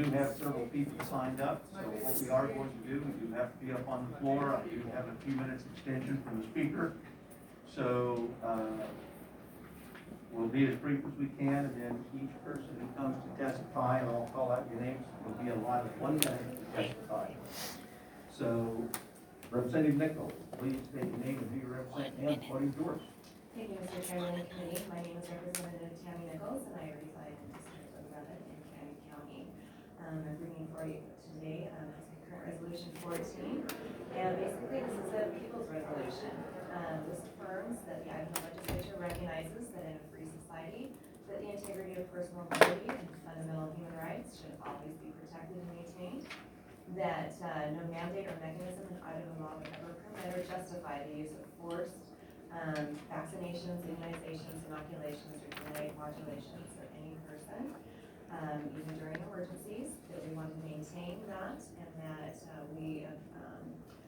do have several people signed up, so what we are going to do, we do have to be up on the floor. I do have a few minutes extension from the speaker. So we'll be as brief as we can, and then each person who comes to testify, and I'll call out your names, will be allotted 1 minute to testify. So, Representative Nichols, please state your name and who you represent, and the floor is yours. Thank you, Mr. Chairman and Committee. My name is Representative Tammy Nichols, and I reside in District 11 in Canyon County. I'm bringing for you today current resolution 14, and basically this is a people's resolution. This affirms that the Idaho legislature recognizes that in a free society, that the integrity of personal liberty and fundamental human rights should always be protected and maintained. That no mandate or mechanism in Idaho law would ever permit or justify the use of force, vaccinations, immunizations, inoculations, or genetic modulations of any person, even during emergencies. That we want to maintain that, and that we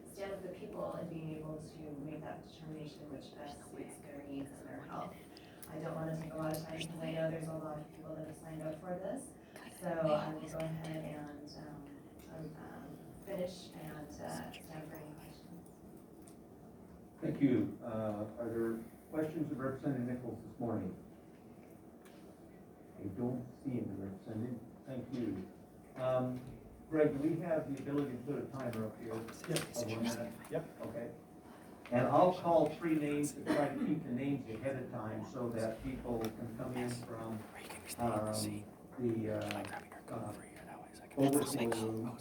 stand with the people in being able to make that determination which best suits their needs and their health. I don't want to take a lot of time because I know there's a lot of people that have signed up for this. So I will go ahead and finish and stand for any questions. Thank you. Are there questions of Representative Nichols this morning? I don't see him represented. Thank you. Greg, do we have the ability to put a timer up here? Yep. Of 1 minute? Yep. Okay. And I'll call 3 names to try to keep the names ahead of time so that people can come in from the overflow room.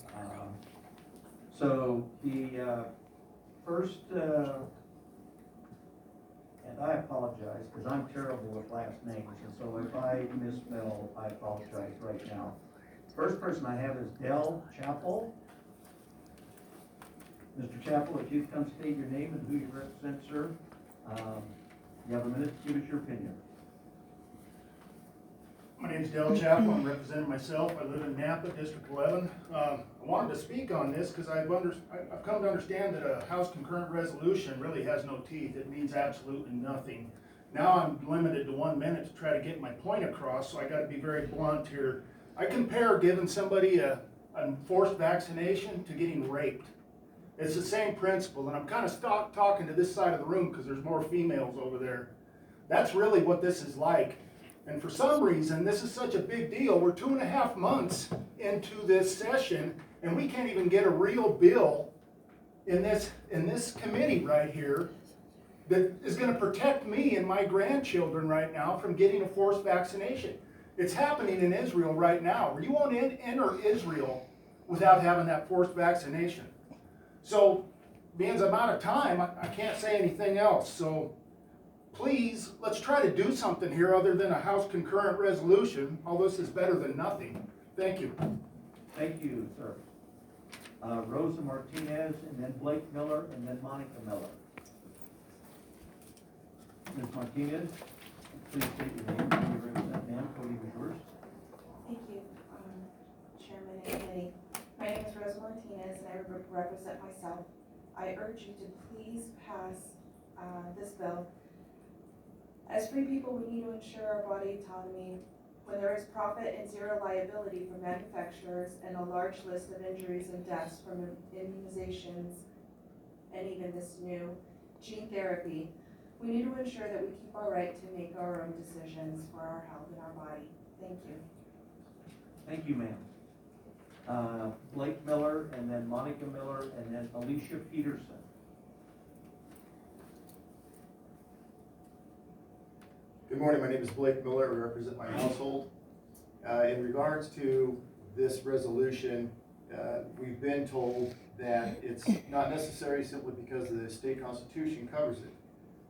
So the first, and I apologize because I'm terrible with last names, and so if I misspell, I apologize right now. First person I have is Del Chappell. Mr. Chappell, if you'd come state your name and who you represent, sir. You have a minute to give us your opinion. My name is Del Chappell. I'm representing myself. I live in Napa, District 11. I wanted to speak on this because I've come to understand that a House concurrent resolution really has no teeth. It means absolutely nothing. Now I'm limited to 1 minute to try to get my point across, so I got to be very blunt here. I compare giving somebody a forced vaccination to getting raped. It's the same principle, and I'm kind of stuck talking to this side of the room because there's more females over there. That's really what this is like. And for some reason, this is such a big deal. We're 2.5 months into this session, and we can't even get a real bill in this committee right here that is going to protect me and my grandchildren right now from getting a forced vaccination. It's happening in Israel right now. You won't enter Israel without having that forced vaccination. So, being I'm out of time, I can't say anything else. So, please, let's try to do something here other than a House concurrent resolution. All this is better than nothing. Thank you. Thank you, sir. Rosa Martinez, and then Blake Miller, and then Monica Miller. Ms. Martinez, please state your name. You represent ma'am. Cody is yours. Thank you, Chairman and Committee. My name is Rosa Martinez, and I represent myself. I urge you to please pass this bill. As free people, we need to ensure our body autonomy. When there is profit and zero liability for manufacturers and a large list of injuries and deaths from immunizations and even this new gene therapy, we need to ensure that we keep our right to make our own decisions for our health and our body. Thank you. Thank you, ma'am. Blake Miller, and then Monica Miller, and then Alicia Peterson. Good morning, my name is Blake Miller. I represent my household. In regards to this resolution, we've been told that it's not necessary simply because the state constitution covers it.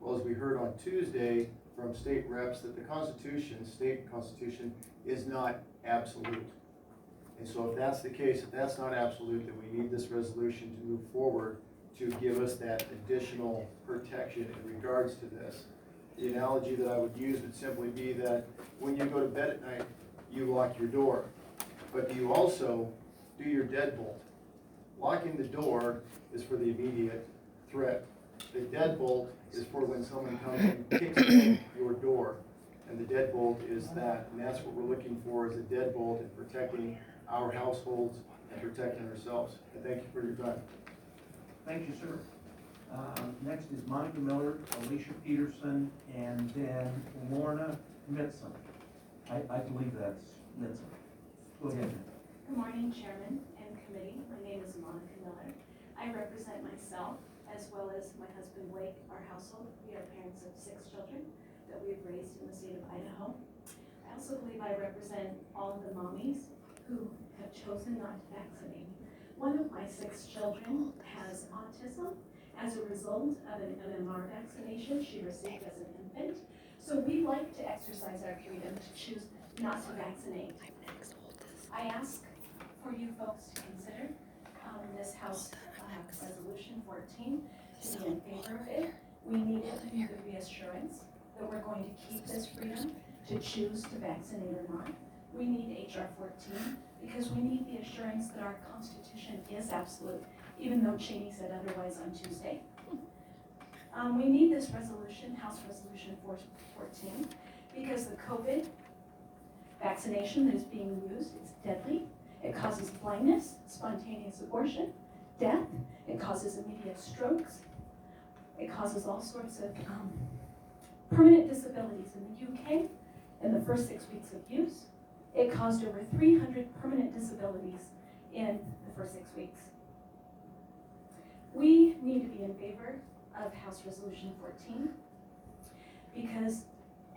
Well, as we heard on Tuesday from state reps, that the constitution, state constitution, is not absolute. And so if that's the case, if that's not absolute, then we need this resolution to move forward to give us that additional protection in regards to this. The analogy that I would use would simply be that when you go to bed at night, you lock your door, but do you also do your deadbolt? Locking the door is for the immediate threat. The deadbolt is for when someone comes and kicks in your door, and the deadbolt is that, and that's what we're looking for, is a deadbolt in protecting our households and protecting ourselves. I thank you for your time. Thank you, sir. Next is Monica Miller, Alicia Peterson, and then Lorna Mitson. I believe that's Mitson. Go ahead. Good morning, Chairman and Committee. My name is Monica Miller. I represent myself as well as my husband Blake, our household. We are parents of 6 children that we've raised in the state of Idaho. I also believe I represent all of the mommies who have chosen not to vaccinate. One of my 6 children has autism as a result of an MMR vaccination she received as an infant. So we like to exercise our freedom to choose not to vaccinate. I ask for you folks to consider this House Resolution 14 to be in favor of it. We need it to be the reassurance that we're going to keep this freedom to choose to vaccinate or not. We need HR 14 because we need the assurance that our Constitution is absolute, even though Cheney said otherwise on Tuesday. We need this resolution, House Resolution 14, because the COVID vaccination that is being used is deadly. It causes blindness, spontaneous abortion, death. It causes immediate strokes. It causes all sorts of permanent disabilities. In the UK, in the first 6 weeks of use, it caused over 300 permanent disabilities in the first 6 weeks. We need to be in favor of House Resolution 14 because,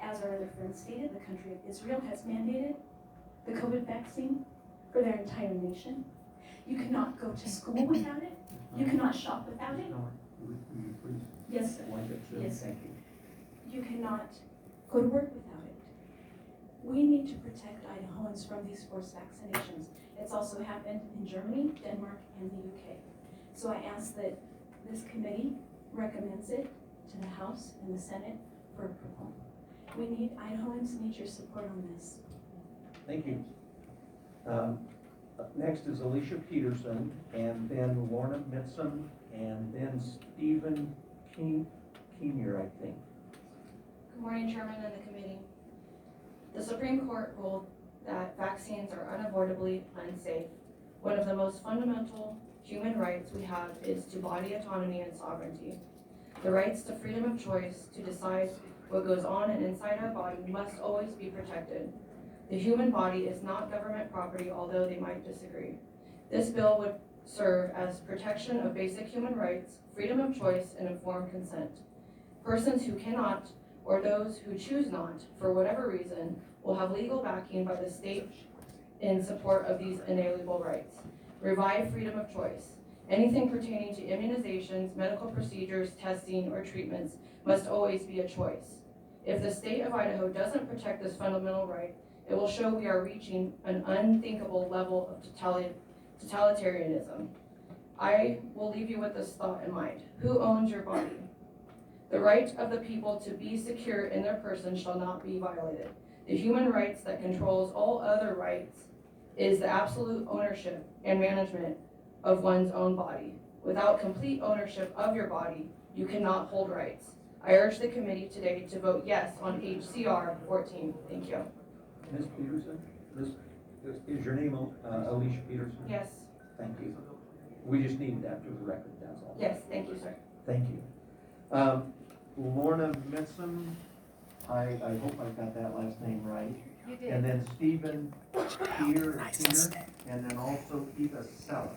as our other friend stated, the country of Israel has mandated the COVID vaccine for their entire nation. You cannot go to school without it. You cannot shop without it. Will you please? Yes, sir. Wind up soon? Yes. Thank you. You cannot go to work without it. We need to protect Idahoans from these forced vaccinations. It's also happened in Germany, Denmark, and the UK. So I ask that this committee recommends it to the House and the Senate for approval. Idahoans need your support on this. Thank you. Next is Alicia Peterson, and then Lorna Mitson, and then Stephen Keener, I think. Good morning, Chairman and the committee. The Supreme Court ruled that vaccines are unavoidably unsafe. One of the most fundamental human rights we have is to body autonomy and sovereignty. The rights to freedom of choice to decide what goes on and inside our body must always be protected. The human body is not government property, although they might disagree. This bill would serve as protection of basic human rights, freedom of choice, and informed consent. Persons who cannot, or those who choose not, for whatever reason, will have legal backing by the state in support of these inalienable rights. Revive freedom of choice. Anything pertaining to immunizations, medical procedures, testing, or treatments must always be a choice. If the state of Idaho doesn't protect this fundamental right, it will show we are reaching an unthinkable level of totalitarianism. I will leave you with this thought in mind. Who owns your body? The right of the people to be secure in their person shall not be violated. The human rights that controls all other rights is the absolute ownership and management of one's own body. Without complete ownership of your body, you cannot hold rights. I urge the committee today to vote yes on HCR 14. Thank you. Ms. Peterson, is your name Alicia Peterson? Yes. Thank you. We just needed that for the record, that's all. Yes, thank you, sir. Thank you. Lorna Mitson, I hope I got that last name right. You did. And then Stephen Keener, and then also Eva Sella.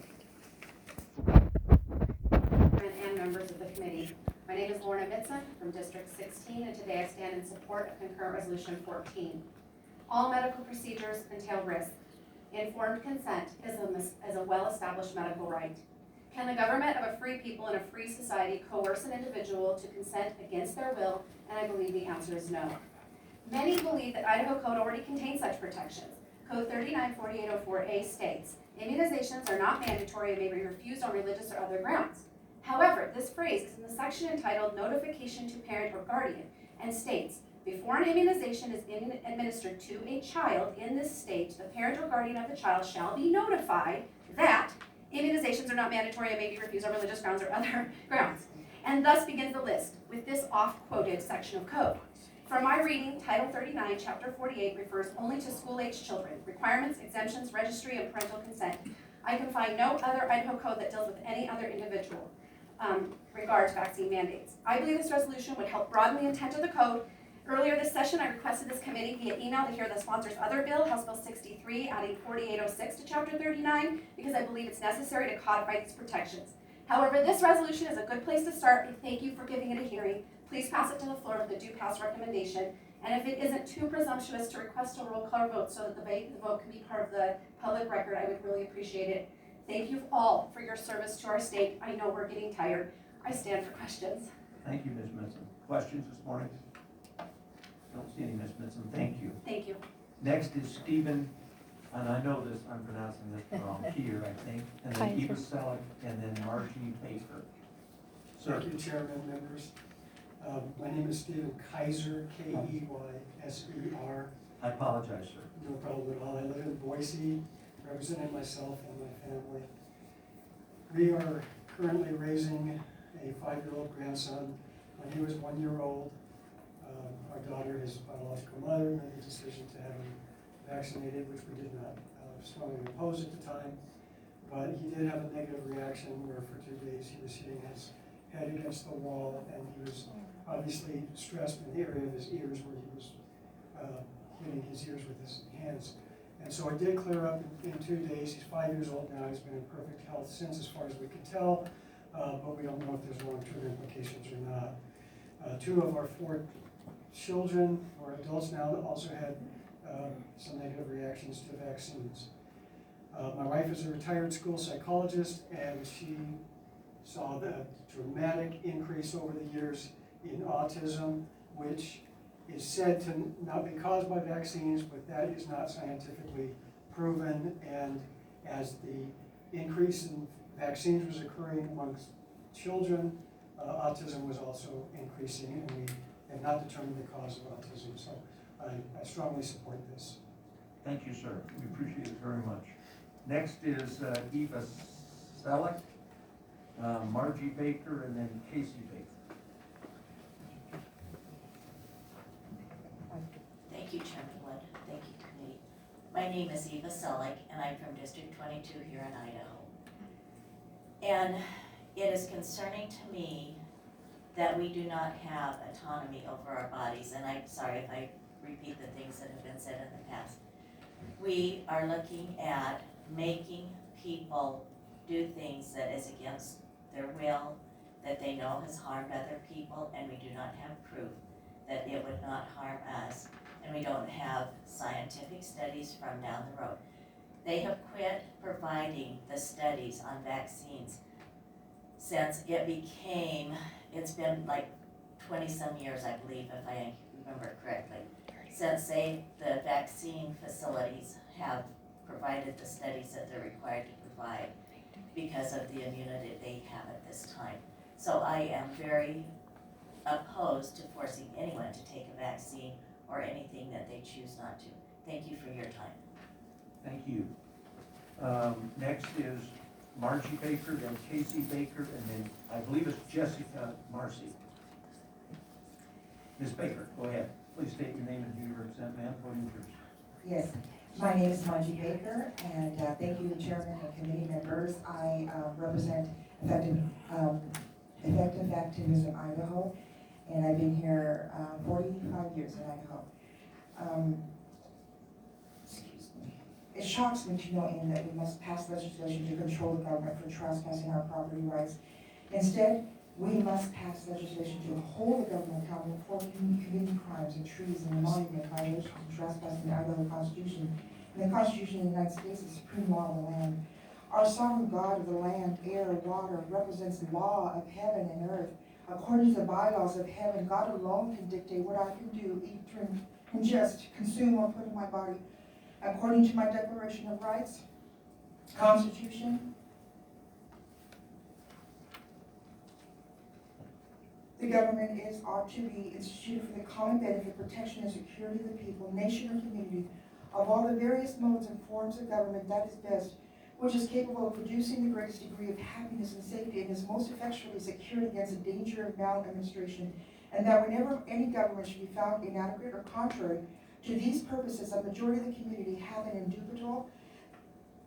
And members of the committee. My name is Lorna Mitson from District 16, and today I stand in support of Concurrent Resolution 14. All medical procedures entail risk. Informed consent is a well-established medical right. Can the government of a free people in a free society coerce an individual to consent against their will? And I believe the answer is no. Many believe that Idaho Code already contains such protections. Code 394804A states, immunizations are not mandatory and may be refused on religious or other grounds. However, this phrase is in the section entitled Notification to Parent or Guardian and states, before an immunization is administered to a child in this state, the parent or guardian of the child shall be notified that immunizations are not mandatory and may be refused on religious grounds or other grounds. And thus begins the list with this oft-quoted section of code. From my reading, Title 39, Chapter 48 refers only to school-age children, requirements, exemptions, registry, and parental consent. I can find no other Idaho code that deals with any other individual regards vaccine mandates. I believe this resolution would help broaden the intent of the code. Earlier this session, I requested this committee via email to hear the sponsor's other bill, House Bill 63, adding 4806 to Chapter 39, because I believe it's necessary to codify these protections. However, this resolution is a good place to start, and thank you for giving it a hearing. Please pass it to the floor with a do pass recommendation. And if it isn't too presumptuous to request a roll call vote so that the vote can be part of the public record, I would really appreciate it. Thank you all for your service to our state. I know we're getting tired. I stand for questions. Thank you, Ms. Mitson. Questions this morning? Don't see any, Ms. Mitson. Thank you. Thank you. Next is Stephen, and I know this, I'm pronouncing this wrong, here, I think, and then Eva Selleck, and then Margie Baker. Sir. Thank you, Chairman, members. My name is Stephen Kaiser, K-E-Y-S-E-R. I apologize, sir. No problem at all. I live in Boise, representing myself and my family. We are currently raising a 5-year-old grandson. When he was 1 year old, our daughter, his biological mother, made the decision to have him vaccinated, which we did not strongly oppose at the time. But he did have a negative reaction where for 2 days he was hitting his head against the wall, and he was obviously stressed in the area of his ears where he was hitting his ears with his hands. And so it did clear up in 2 days. He's 5 years old now. He's been in perfect health since, as far as we can tell, but we don't know if there's long-term implications or not. 2 of our 4 children, or adults now, also had some negative reactions to vaccines. My wife is a retired school psychologist, and she saw the dramatic increase over the years in autism, which is said to not be caused by vaccines, but that is not scientifically proven. And as the increase in vaccines was occurring amongst children, autism was also increasing, and we have not determined the cause of autism. So I strongly support this. Thank you, sir. We appreciate it very much. Next is Eva Selleck, Margie Baker, and then Casey Baker. Thank you, Chairman Wood. Thank you, committee. My name is Eva Selleck, and I'm from District 22 here in Idaho. And it is concerning to me that we do not have autonomy over our bodies, and I'm sorry if I repeat the things that have been said in the past. We are looking at making people do things that is against their will, that they know has harmed other people, and we do not have proof that it would not harm us, and we don't have scientific studies from down the road. They have quit providing the studies on vaccines since it's been like 20-some years, I believe, if I remember correctly, since the vaccine facilities have provided the studies that they're required to provide because of the immunity they have at this time. So I am very opposed to forcing anyone to take a vaccine or anything that they choose not to. Thank you for your time. Thank you. Next is Margie Baker, then Casey Baker, and then I believe it's Jessica Marcy. Ms. Baker, go ahead. Please state your name and who you represent, ma'am. Podium yours. Yes, my name is Margie Baker, and thank you, Chairman and committee members. I represent Effective Activism Idaho, and I've been here 45 years in Idaho. Excuse me. It shocks me to no end that we must pass legislation to control the government for trespassing our property rights. Instead, we must pass legislation to hold the government accountable for committing crimes of treason and monument violations and trespassing the Idaho Constitution. And the Constitution of the United States is the supreme law of the land. Our sovereign God of the land, air, water, represents the law of heaven and earth. According to the bylaws of heaven, God alone can dictate what I can do, eat, drink, ingest, consume, or put in my body. According to my Declaration of Rights, Constitution, the government ought to be instituted for the common benefit, protection, and security of the people, nation, or community, of all the various modes and forms of government that is best, which is capable of producing the greatest degree of happiness and safety, and is most effectually secured against the danger of maladministration and that whenever any government should be found inadequate or contrary to these purposes, a majority of the community have an indubitable,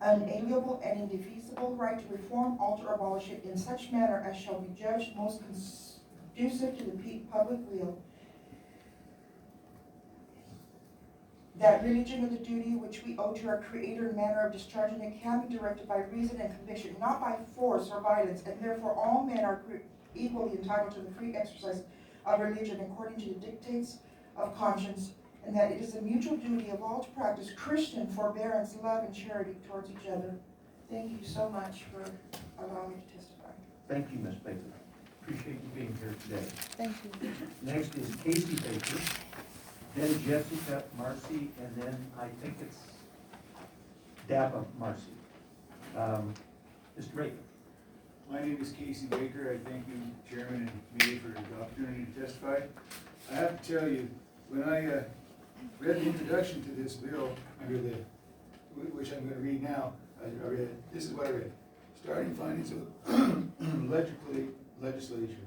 unalienable, and indefeasible right to reform, alter, or abolish it in such manner as shall be judged most conducive to the public weal. That religion of the duty which we owe to our Creator and manner of discharging it can be directed by reason and conviction, not by force or violence, and therefore all men are equally entitled to the free exercise of religion according to the dictates of conscience, and that it is a mutual duty of all to practice Christian forbearance, love, and charity towards each other. Thank you so much for allowing me to testify. Thank you, Ms. Baker. Appreciate you being here today. Thank you. Next is Casey Baker, then Jessica Marcy, and then I think it's Dappa Marcy. Mr. Baker. My name is Casey Baker. I thank you, Chairman and Committee, for the opportunity to testify. I have to tell you, when I read the introduction to this bill, under the, which I'm going to read now, I read, this is what I read. Starting findings of legislature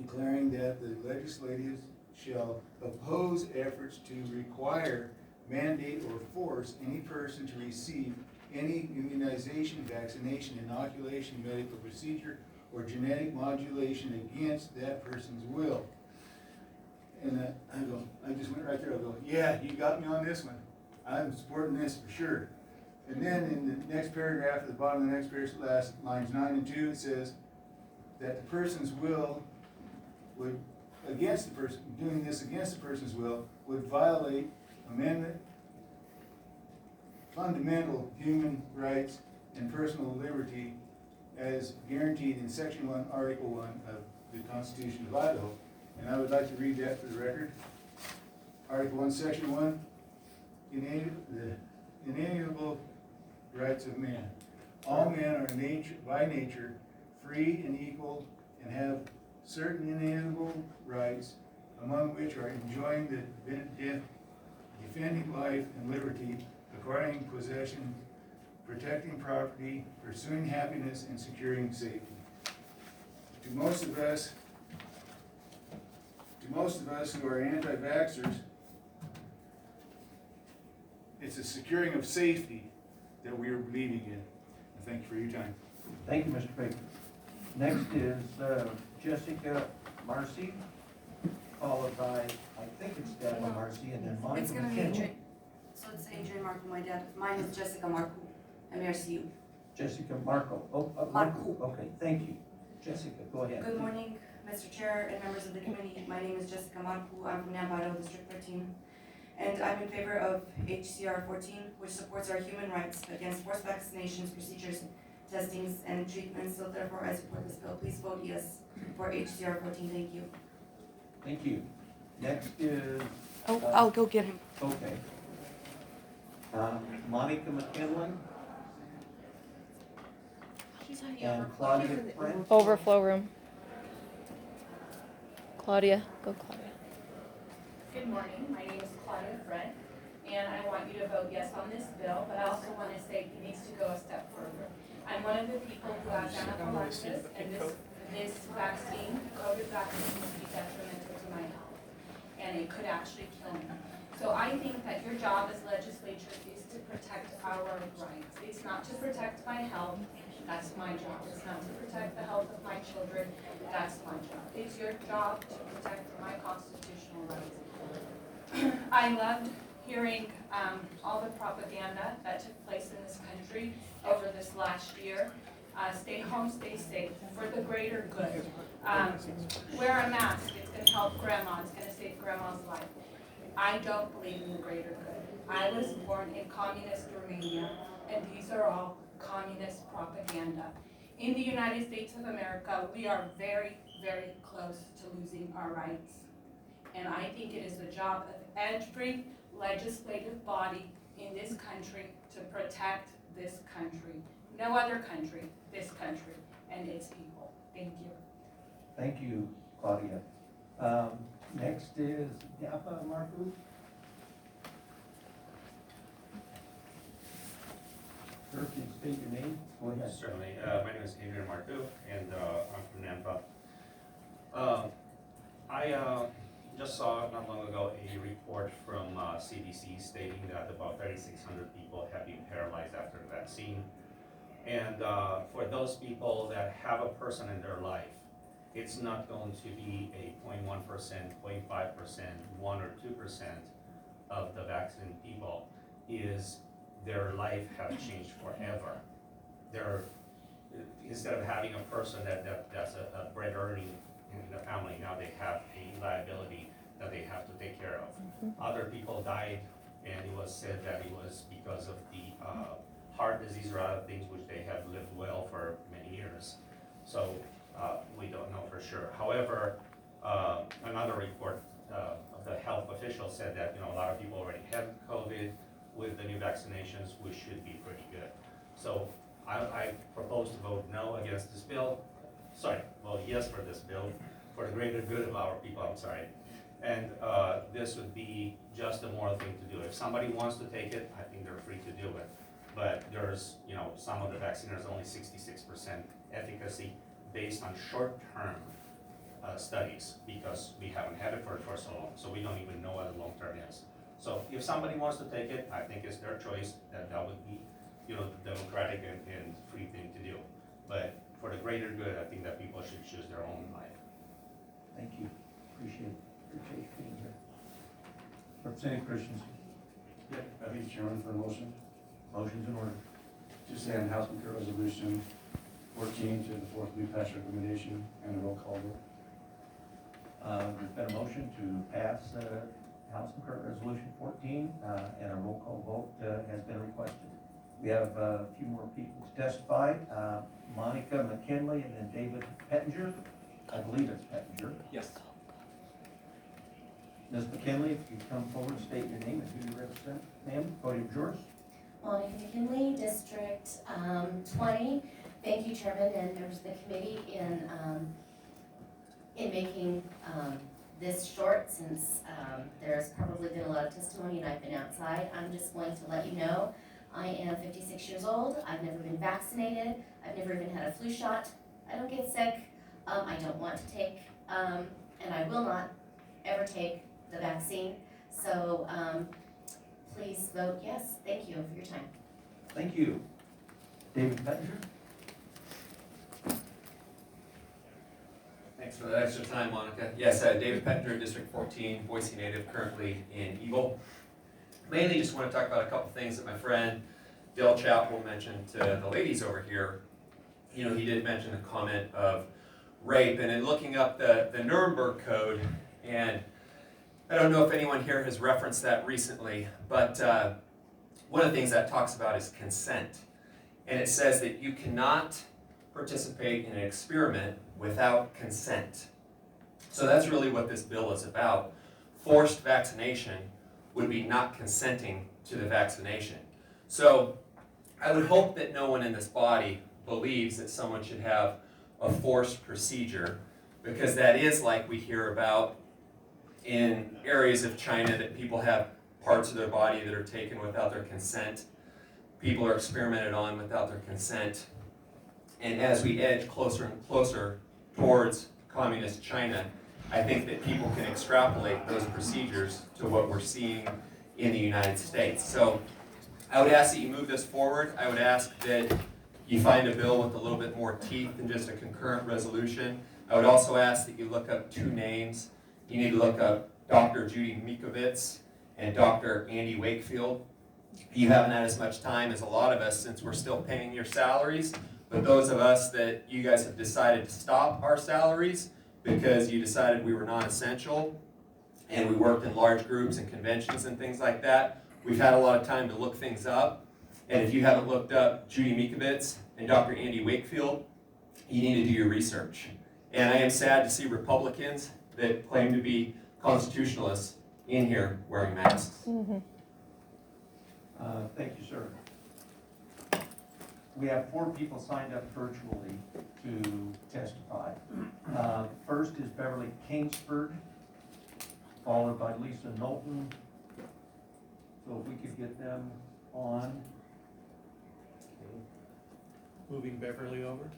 declaring that the legislators shall oppose efforts to require, mandate, or force any person to receive any immunization, vaccination, inoculation, medical procedure, or genetic modulation against that person's will. And I just went right there, I go, yeah, you got me on this one. I'm supporting this for sure. And then in the next paragraph, at the bottom of the next paragraph, last lines 9 and 2, it says that the person's will would, against the person, doing this against the person's will, would violate fundamental human rights and personal liberty as guaranteed in Section 1, Article 1 of the Constitution of Idaho. And I would like to read that for the record. Article 1, Section 1, the inalienable rights of man. All men are by nature free and equal and have certain inalienable rights, among which are enjoying the defending life and liberty, acquiring possession, protecting property, pursuing happiness, and securing safety. To most of us who are anti-vaxxers, it's a securing of safety that we are believing in. Thank you for your time. Thank you, Mr. Baker. Next is Jessica Marcy, followed by, I think it's Dappa Marcy, and then Monica It's gonna be McKinley. Adrian. So it's Adrian Marco, my dad. Mine is Jessica Marco. MRCU. Jessica Marco. Marco. Okay, thank you. Jessica, go ahead. Good morning, Mr. Chair and members of the committee. My name is Jessica Marco. I'm from Nampa, District 13. And I'm in favor of HCR14, which supports our human rights against forced vaccinations, procedures, testings, and treatments. So therefore, I support this bill. Please vote yes for HCR14. Thank you. Thank you. Next is, I'll go get him. okay. Monica McKinley and Claudia Friend. Overflow room. Claudia, go Claudia. Good morning, my name is Claudia Friend, and I want you to vote yes on this bill, but I also want to say it needs to go a step further. I'm one of the people who has anaphylaxis, and this vaccine, COVID vaccine, can be detrimental to my health, and it could actually kill me. So I think that your job as legislators is to protect our rights. It's not to protect my health, that's my job. It's not to protect the health of my children, that's my job. It's your job to protect my constitutional rights. I loved hearing all the propaganda that took place in this country over this last year. Stay home, stay safe, for the greater good. Wear a mask, it's gonna help grandma, it's gonna save grandma's life. I don't believe in the greater good. I was born in communist Romania, and these are all communist propaganda. In the United States of America, we are very, very close to losing our rights. And I think it is the job of every legislative body in this country to protect this country. No other country, this country, and its people. Thank you. Thank you, Claudia. Next is Dappa Marco. Sir, can you state your name? Go ahead. Certainly. My name is Adrian Marco, and I'm from Nampa. just saw not long ago a report from CDC stating that about 3,600 people have been paralyzed after the vaccine. And for those people that have a person in their life, it's not going to be a 0.1%, 0.5%, 1 or 2% of the vaccine people. Is their life have changed forever. They're, instead of having a person that's a bread earning in the family, now they have a liability that they have to take care of. Other people died, and it was said that it was because of the heart disease or other things which they have lived well for many years. So we don't know for sure. However, another report of the health official said that a lot of people already had COVID. With the new vaccinations, we should be pretty good. So I propose to vote no against this bill. Sorry, well, yes for this bill, for the greater good of our people, I'm sorry. And this would be just a moral thing to do. If somebody wants to take it, I think they're free to do it. But there's, some of the vaccines only 66% efficacy based on short-term studies, because we haven't had it for so long, so we don't even know what the long-term is. So if somebody wants to take it, I think it's their choice, that would be, the democratic and free thing to do. But for the greater good, I think that people should choose their own life. Thank you. Appreciate you being here. Representative Christensen. I think Chairman for a motion. Motion's in order. To send House Concurrent Resolution 14 to the fourth new pass recommendation and a roll call vote. There's been a motion to pass House Concurrent Resolution 14, and a roll call vote has been requested. We have a few more people to testify. Monica McKinley and then David Pettinger. I believe it's Pettinger. Yes. Ms. McKinley, if you come forward, state your name and who you represent. Ma'am, podium's yours. Monica McKinley, District 20. Thank you, Chairman and members of the committee in making this short, since there's probably been a lot of testimony and I've been outside. I'm just going to let you know I am 56 years old. I've never been vaccinated. I've never even had a flu shot. I don't get sick. I don't want to take, and I will not ever take the vaccine. So please vote yes. Thank you for your time. Thank you. David Pettinger. Thanks for that extra time, Monica. Yes, David Pettinger, District 14, Boise native, currently in Evil. Mainly just want to talk about a couple things that my friend Dale Chappell mentioned to the ladies over here. He did mention the comment of rape, and in looking up the Nuremberg Code, and I don't know if anyone here has referenced that recently, but one of the things that talks about is consent. And it says that you cannot participate in an experiment without consent. So that's really what this bill is about. Forced vaccination would be not consenting to the vaccination. So I would hope that no one in this body believes that someone should have a forced procedure, because that is like we hear about in areas of China, that people have parts of their body that are taken without their consent. People are experimented on without their consent. And as we edge closer and closer towards communist China, I think that people can extrapolate those procedures to what we're seeing in the United States. So I would ask that you move this forward. I would ask that you find a bill with a little bit more teeth than just a concurrent resolution. I would also ask that you look up two names. You need to look up Dr. Judy Mikovits and Dr. Andy Wakefield. You haven't had as much time as a lot of us, since we're still paying your salaries, but those of us that you guys have decided to stop our salaries because you decided we were non-essential and we worked in large groups and conventions and things like that, we've had a lot of time to look things up. And if you haven't looked up Judy Mikovits and Dr. Andy Wakefield, you need to do your research. And I am sad to see Republicans that claim to be constitutionalists in here wearing masks. Mm-hmm. Thank you, sir. We have 4 people signed up virtually to testify. First is Beverly Kingsford, followed by Lisa Knowlton. So if we could get them on. Moving Beverly over.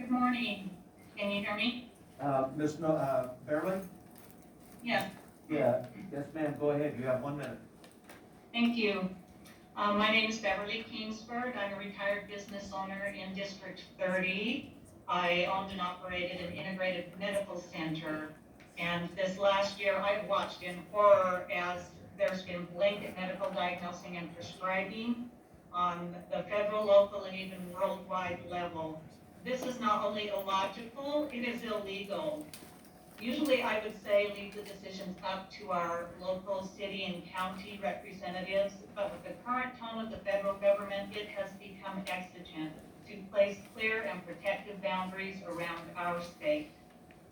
Good morning. Can you hear me? Ms. Beverly? Yes, Yeah, yes, ma'am, go ahead, you have 1 minute. thank you. My name is Beverly Kingsford. I'm a retired business owner in District 30. I owned and operated an integrated medical center. And this last year, I've watched in horror as there's been blanket medical diagnosing and prescribing on the federal, local, and even worldwide level. This is not only illogical, it is illegal. Usually I would say leave the decisions up to our local city and county representatives, but with the current tone of the federal government, it has become exigent to place clear and protective boundaries around our state.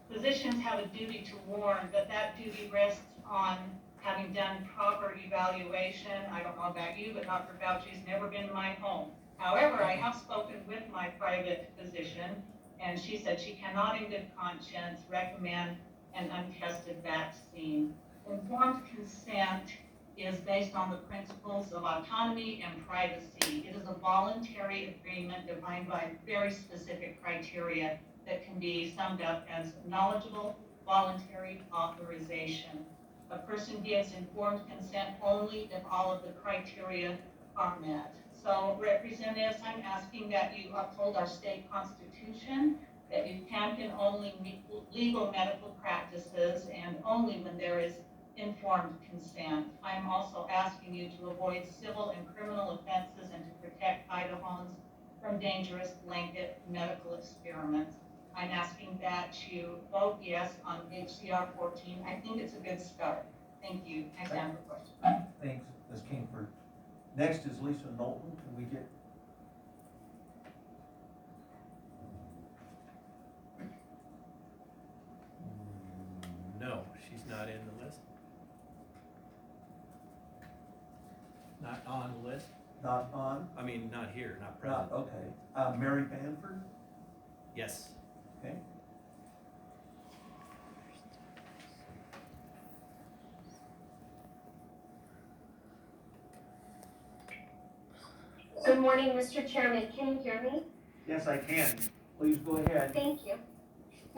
Physicians have a duty to warn, but that duty rests on having done proper evaluation. I don't know about you, but Dr. Fauci's never been in my home. However, I have spoken with my private physician, and she said she cannot in good conscience recommend an untested vaccine. Informed consent is based on the principles of autonomy and privacy. It is a voluntary agreement defined by very specific criteria that can be summed up as knowledgeable, voluntary authorization. A person gives informed consent only if all of the criteria are met. So representatives, I'm asking that you uphold our state constitution, that you champion only legal medical practices and only when there is informed consent. I'm also asking you to avoid civil and criminal offenses and to protect Idahoans from dangerous blanket medical experiments. I'm asking that you vote yes on HCR 14. I think it's a good start. Thank you. I stand for questions. Thanks, Ms. Kingford. Next is Lisa Knowlton. Can we get? No, she's not in the list. Not on the list? Not on? I mean, not here, not present. Not, okay. Mary Banford? Yes. Okay. Good morning, Mr. Chairman. Can you hear me? Yes, I can. Please go ahead. Thank you.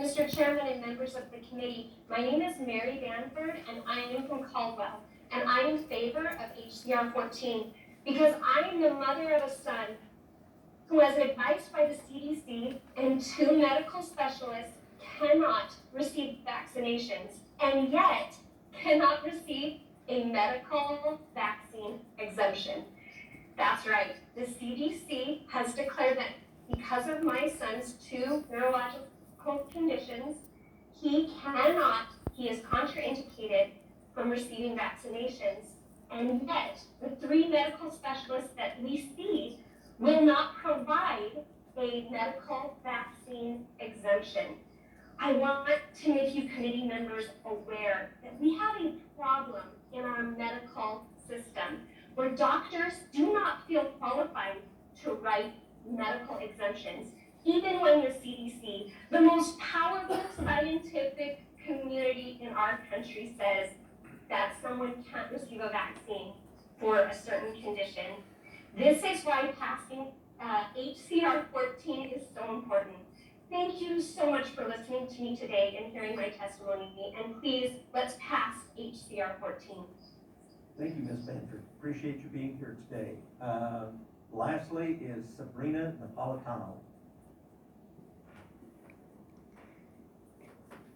Mr. Chairman and members of the committee, my name is Mary Banford and I am from Caldwell. And I am in favor of HCR 14 because I am the mother of a son who, as advised by the CDC and 2 medical specialists, cannot receive vaccinations and yet cannot receive a medical vaccine exemption. That's right. The CDC has declared that because of my son's 2 neurological conditions, he is contraindicated from receiving vaccinations. And yet, the 3 medical specialists that we see will not provide a medical vaccine exemption. I want to make you committee members aware that we have a problem in our medical system where doctors do not feel qualified to write medical exemptions, even when the CDC, the most powerful scientific community in our country, says that someone can't receive a vaccine for a certain condition. This is why passing HCR 14 is so important. Thank you so much for listening to me today and hearing my testimony, and please, let's pass HCR 14. Thank you, Ms. Banford. Appreciate you being here today. Lastly is Sabrina Napolitano.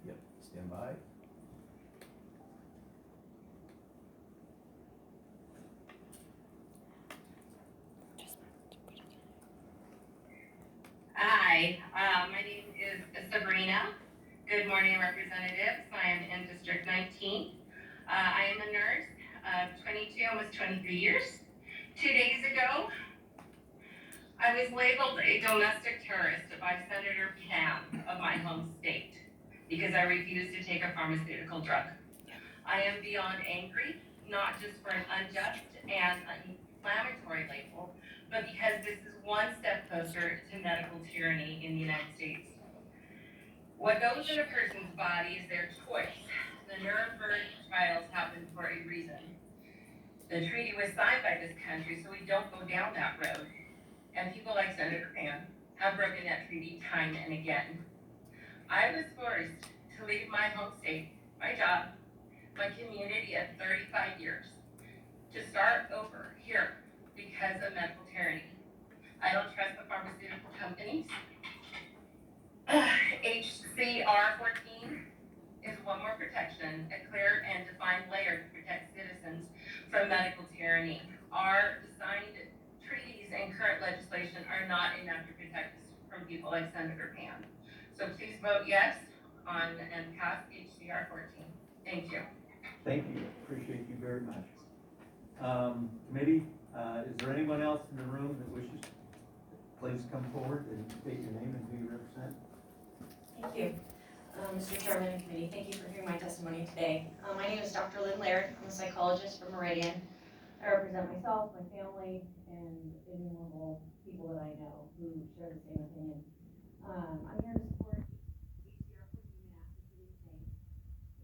Yep, stand by. Hi, my name is Sabrina. Good morning, representatives. I am in District 19. I am a nurse of 22, almost 23 years. 2 days ago, I was labeled a domestic terrorist by Senator Pam of my home state because I refused to take a pharmaceutical drug. I am beyond angry, not just for an unjust and inflammatory label, but because this is one step closer to medical tyranny in the United States. What goes in a person's body is their choice. The Nuremberg trials happened for a reason. The treaty was signed by this country so we don't go down that road. And people like Senator Pan have broken that treaty time and again. I was forced to leave my home state, my job, my community of 35 years, to start over here because of medical tyranny. I don't trust the pharmaceutical companies. HCR14 is one more protection, a clear and defined layer to protect citizens from medical tyranny. Our signed treaties and current legislation are not enough to protect us from people like Senator Pan. So please vote yes on and pass HCR14. Thank you. Thank you, appreciate you very much. Committee, is there anyone else in the room that wishes to please come forward and state your name and who you represent? Thank you. Mr. Chairman and Committee, thank you for hearing my testimony today. My name is Dr. Lynn Laird. I'm a psychologist from Meridian. I represent myself, my family, and innumerable people that I know who share the same opinion. I'm here to support HCR14 and ask for three things.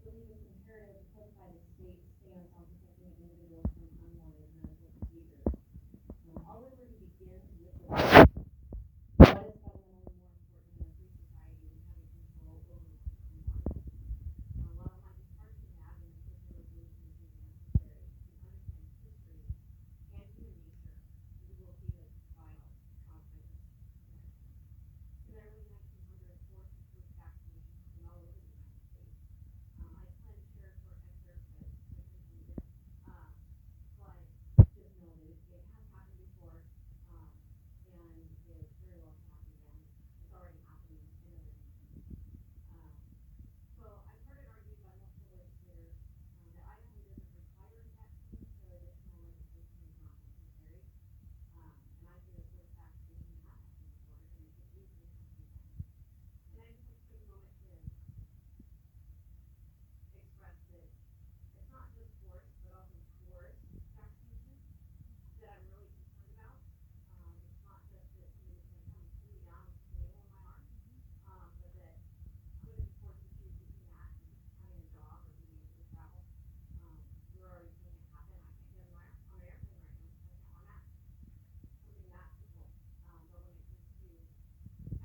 I believe it's imperative to codify the state's stance on protecting individuals from unwanted medical procedures. I'll really begin with the what is fundamentally more important in a free society than having control over what's unwanted. While it might be hard to imagine that such a revolution is even necessary, to understand history and human nature, we will see that it's vital caused by this connection. In the early 1900s, forced vaccination happened all over the United States. I plan to share a short excerpt, but especially from this slide, just know that it has happened before, and it very well can happen again. It's already happening in other nations. So I've heard it argued by multiple legislators that Idaho doesn't require a vaccine, so additional legislation is not necessary. And I feel that forced vaccination has happened before, and it could easily happen again. And I just like to take a moment to express that it's not just forced, but also coerced vaccination that I'm really concerned about. It's not just that somebody's going to come and pull me down with a needle in my arm, but that I'm going to be forced to choose between that and having a job or being able to travel. We're already seeing it happen. I can't get on an airplane right now because I can't wear a mask. Something that simple. But when it comes to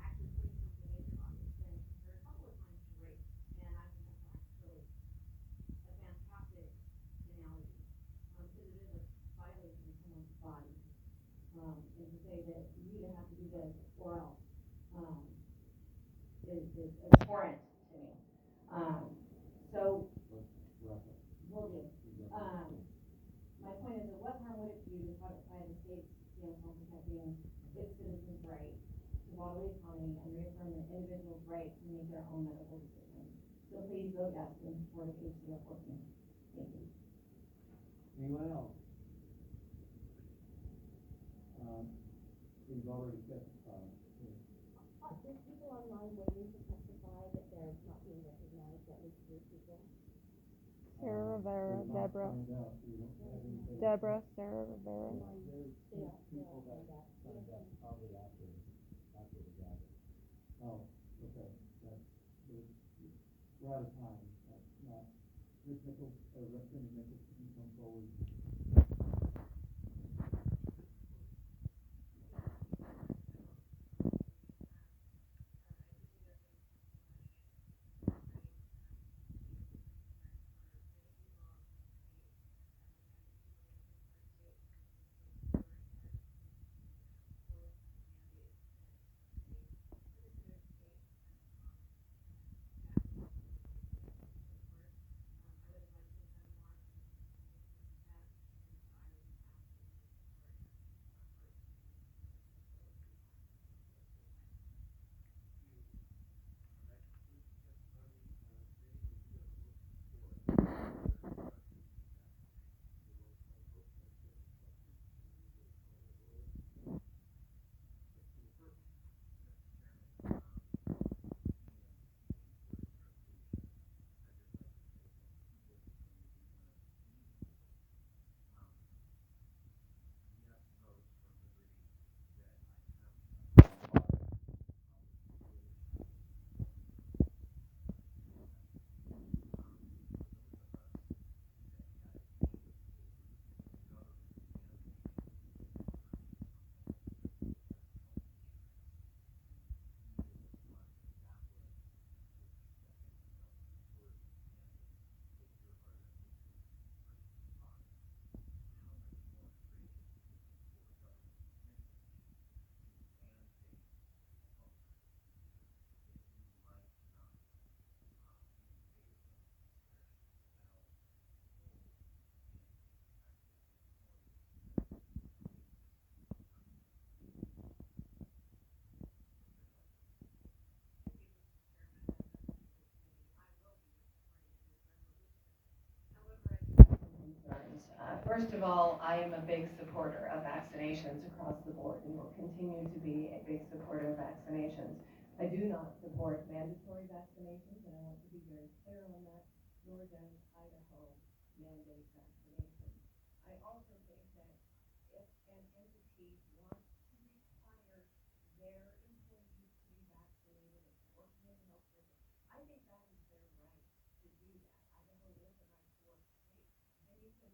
actually putting something in your body, it's been compared a couple of times to rape. And I think that's actually a fantastic analogy, because it is a violation of someone's body. And to say that you either have to do this or else is abhorrent to me. So, will do. My point is that what harm would it do to codify the state's stance on protecting its citizens' right to bodily autonomy and reaffirm the individual's right to make their own medical decisions? So please vote yes in support of HCR14. Thank you. Anyone else? We've already testified. There's people online waiting to testify that they're not being recognized, that least three people. Sarah Rivera, Deborah. Sarah Rivera. There's people that signed up probably after the gathering. Oh, okay. We're out of time. That's not. Ms. Nichols, Representative Nichols, can you come forward? first of all, I am a big supporter of vaccinations across the board and will continue to be a big supporter of vaccinations. I do not support mandatory vaccinations, and I want to be very clear on that, nor does Idaho mandate vaccinations. I also think that if an entity wants to require their employees to be vaccinated, if they're working in the healthcare, I think that is their right to do that. Idaho is a right to work state, and you can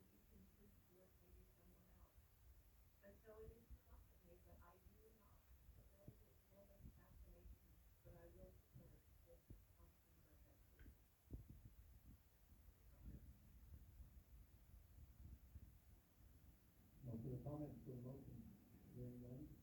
choose to work maybe somewhere else. And so it is reluctantly, but I do not mandate vaccinations, but I will support it if Councilmember has. No further comments for the motion. Hearing none.